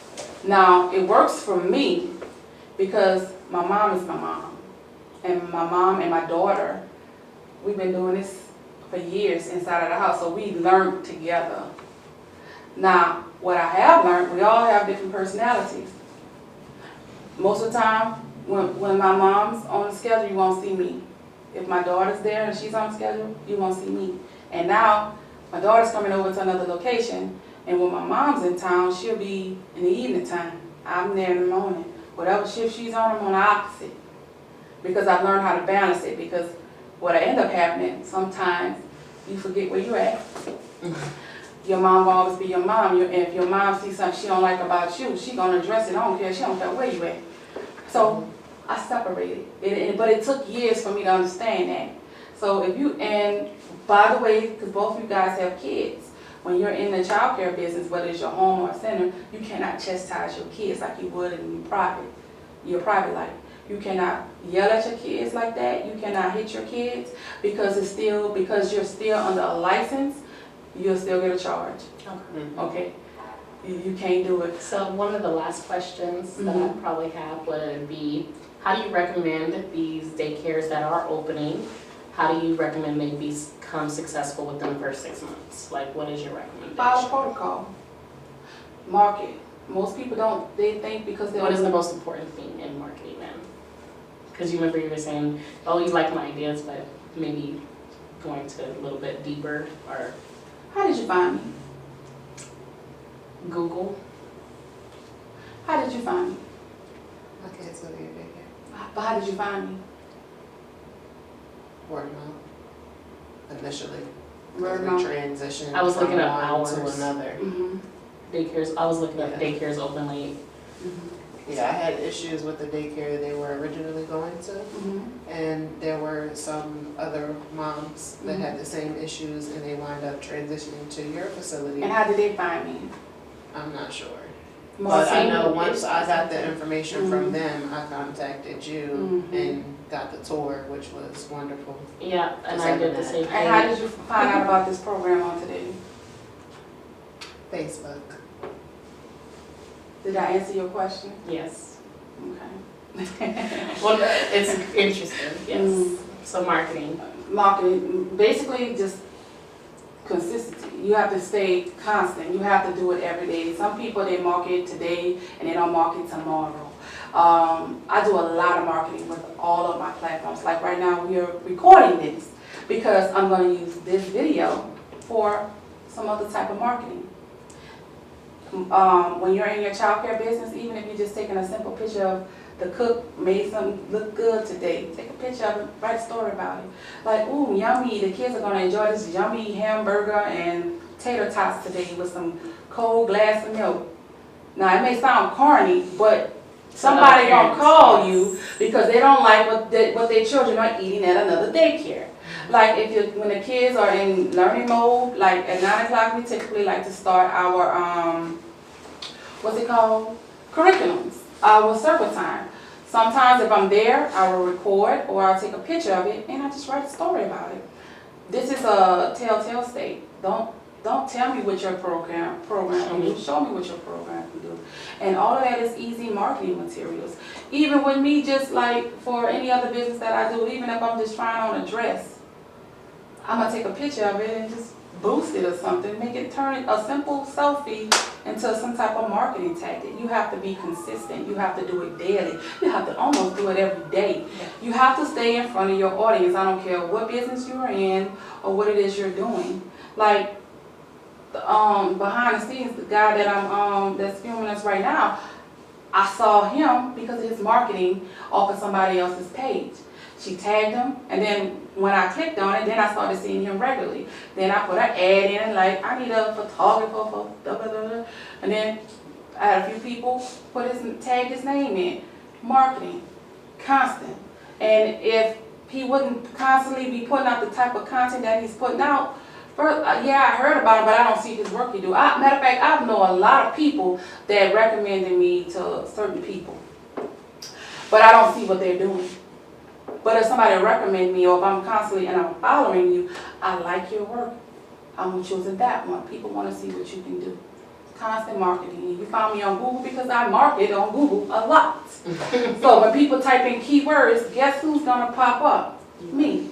Now, it works for me because my mom is my mom. And my mom and my daughter, we've been doing this for years inside of the house, so we learned together. Now, what I have learned, we all have different personalities. Most of the time, when my mom's on the schedule, you won't see me. If my daughter's there and she's on the schedule, you won't see me. And now, my daughter's coming over to another location, And when my mom's in town, she'll be in the evening time. I'm there in the morning. Whatever shift she's on, I'm on the opposite. Because I've learned how to balance it. Because what end up happening, sometimes you forget where you're at. Your mom will always be your mom. If your mom sees something she don't like about you, she gonna address it. I don't care. She don't care where you at. So I separated. But it took years for me to understand that. So and by the way, because both of you guys have kids, when you're in the child care business, whether it's your home or center, you cannot chastise your kids like you would in your private life. You cannot yell at your kids like that. You cannot hit your kids because you're still under a license, you'll still get a charge. Okay? You can't do it. So one of the last questions that I probably have would be, how do you recommend these daycares that are opening, how do you recommend they become successful within the first 6 months? Like, what is your recommendation? Follow protocol. Market. Most people they think because they're... What is the most important thing in marketing then? Because you remember you were saying, oh, you like my ideas, but maybe going to a little bit deeper, or... How did you find me? Google. How did you find me? My kids go to your daycare. But how did you find me? Word of mouth. Initially. Word of We mouth. transitioned I was from looking up one hours. to another. Daycares, I was looking up Yeah. daycares open late. Yeah, I had issues with the daycare they were originally going to, and there were some other moms that had the same issues, and they wound up transitioning to your facility. And how did they find me? I'm not sure. More But I senior- know once I got the information from them, I contacted you and got the tour, which was wonderful. Yeah, and Just I having did the that. same thing. And how did you find out about this program on today? Facebook. Did I answer your question? Yes. Okay. Well, it's interesting, yes. So marketing. Marketing, basically just consistency. You have to stay constant. You have to do it every day. Some people, they market today and they don't market tomorrow. I do a lot of marketing with all of my platforms. Like right now, we are recording this because I'm going to use this video for some other type of marketing. When you're in your childcare business, even if you're just taking a simple picture of the cook made something look good today, take a picture of it, write a story about it. Like, ooh, yummy, the kids are gonna enjoy this yummy hamburger and tater tots today with some cold glass of milk. Now, it may sound corny, but somebody gonna call you because they don't like what their children are eating at another daycare. Like when the kids are in learning mode, like at 9 o'clock, we typically like to start our, what's it called? Curriculums, our server time. Sometimes if I'm there, I will record or I'll take a picture of it and I just write a story about it. This is a telltale state. Don't tell me what your program can do. Show me what your program can do. And all of that is easy marketing materials. Even with me, just like for any other business that I do, even if I'm just trying on a dress, I'm gonna take a picture of it and just boost it or something, make it turn a simple selfie into some type of marketing tactic. You have to be consistent. You have to do it daily. You have to almost do it every day. You have to stay in front of your audience. I don't care what business you're in or what it is you're doing. Like behind the scenes, the guy that that's filming us right now, I saw him because of his marketing off of somebody else's page. She tagged him, and then when I clicked on it, then I started seeing him regularly. Then I put an ad in, like, I need a photographer for blah, blah, blah, blah. And then I had a few people tag his name in. Marketing, constant. And if he wouldn't constantly be putting out the type of content that he's putting out, yeah, I heard about it, but I don't see his work he do. Matter of fact, I know a lot of people that recommended me to certain people, but I don't see what they're doing. But if somebody recommend me, or if I'm constantly and I'm following you, I like your work. I'm choosing that one. People want to see what you can do. Constant marketing. You found me on Google because I market on Google a lot. So when people type in keywords, guess who's gonna pop up? Me.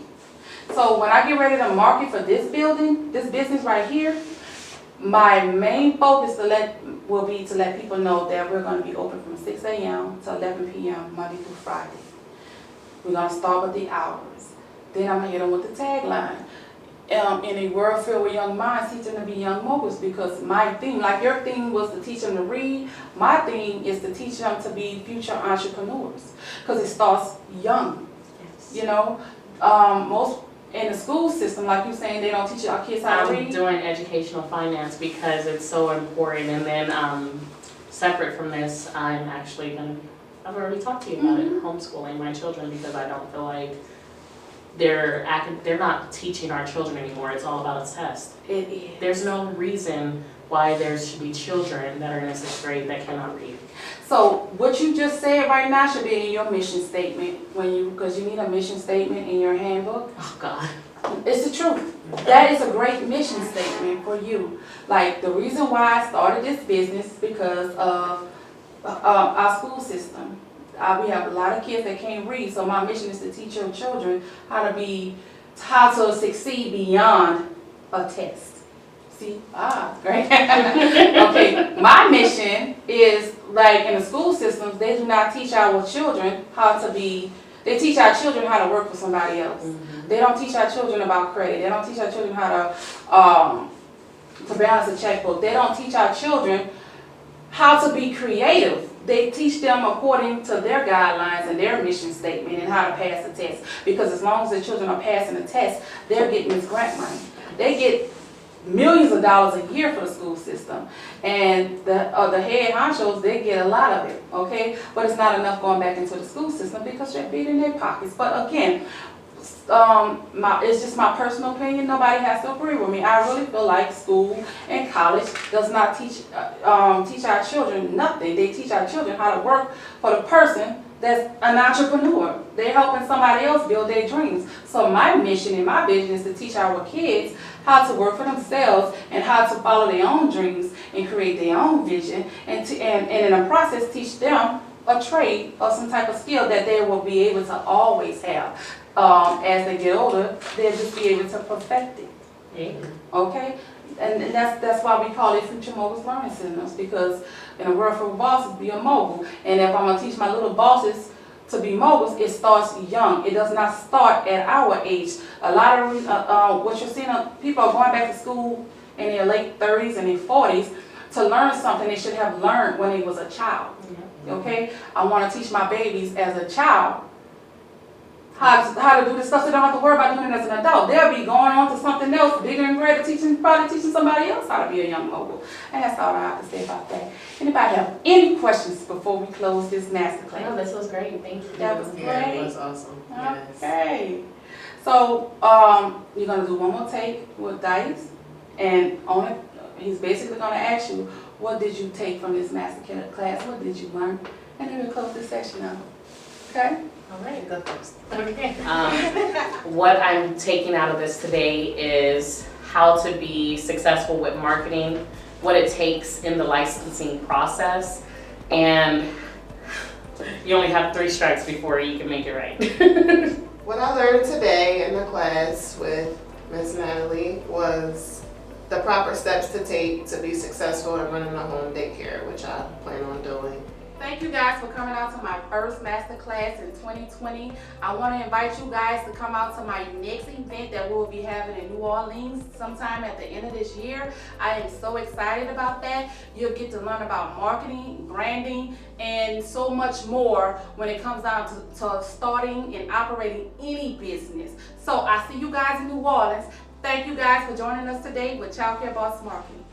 So when I get ready to market for this building, this business right here, my main focus will be to let people know that we're going to be open from 6 a.m. to 11 p.m. Monday through Friday. We're going to start with the hours. Then I'm going to hit them with the tagline. in a world filled with young minds, teach them to be young moguls, because my theme, like your theme was to teach them to read, my theme is to teach them to be future entrepreneurs, because it starts young. Yes. You know, most in the school system, like you saying, they don't teach our kids how to I'm read. doing educational finance because it's so important, and then separate from this, I'm actually going to, I've already talked to you about it, homeschooling my children, because I don't feel like they're not teaching our children anymore. It's all about a test. It is. There's no reason why there should be children that are in the 6th grade that cannot read. So what you just said right now should be in your mission statement because you need a mission statement in your handbook. Oh God. It's the truth. That is a great mission statement for you. Like, the reason why I started this business because of our school system. We have a lot of kids that can't read, so my mission is to teach your children how to succeed beyond a test. See? Great. Okay, my mission is, like, in the school systems, they do not teach our children they teach our children how to work for somebody else. They don't teach our children about credit. They don't teach our children how to balance a checkbook. They don't teach our children how to be creative. They teach them according to their guidelines and their mission statement and how to pass the test. Because as long as the children are passing the test, they're getting this grant money. They get millions of dollars a year for the school system. And the head honchos, they get a lot of it, okay? But it's not enough going back into the school system because they're feeding their pockets. But again, it's just my personal opinion. Nobody has to agree with me. I really feel like school and college does not teach our children nothing. They teach our children how to work for the person that's an entrepreneur. They're helping somebody else build their dreams. So my mission and my vision is to teach our kids how to work for themselves and how to follow their own dreams and create their own vision, and in the process teach them a trade or some type of skill that they will be able to always have. As they get older, they'll just be able to perfect it. Yeah. Okay? And that's why we call it Future Moguls Learning Centers, because in a world full of bosses, be a mogul. And if I'm going to teach my little bosses to be moguls, it starts young. It does not start at our age. A lot of what you're seeing, people are going back to school in their late 30s and their 40s to learn something they should have learned when they was a child. Okay? I want to teach my babies as a child how to do this stuff so they don't have to worry about doing it as an adult. They'll be going on to something else, bigger and greater, probably teaching somebody else how to be a young mogul. And that's all I have to say about that. Anybody have any questions before we close this masterclass? No, this was great. Thank you. That was great. Yeah, it was awesome. Yes. Okay. So you're gonna do one more take with Dice, and on it, he's basically gonna ask you, what did you take from this masterclass? What did you learn? And then we'll close this section out. Okay? All right, go first. Okay. What I'm taking out of this today is how to be successful with marketing, what it takes in the licensing process, and you only have 3 strikes before you can make it right. What I learned today in the class with Miss Natalie was the proper steps to take to be successful in running a home daycare, which I plan on doing. Thank you guys for coming out to my first masterclass in 2020. I want to invite you guys to come out to my next event that we'll be having in New Orleans sometime at the end of this year. I am so excited about that. You'll get to learn about marketing, branding, and so much more when it comes down to starting and operating any business. So I see you guys in New Orleans. Thank you guys for joining us today with Childcare Boss Marketing.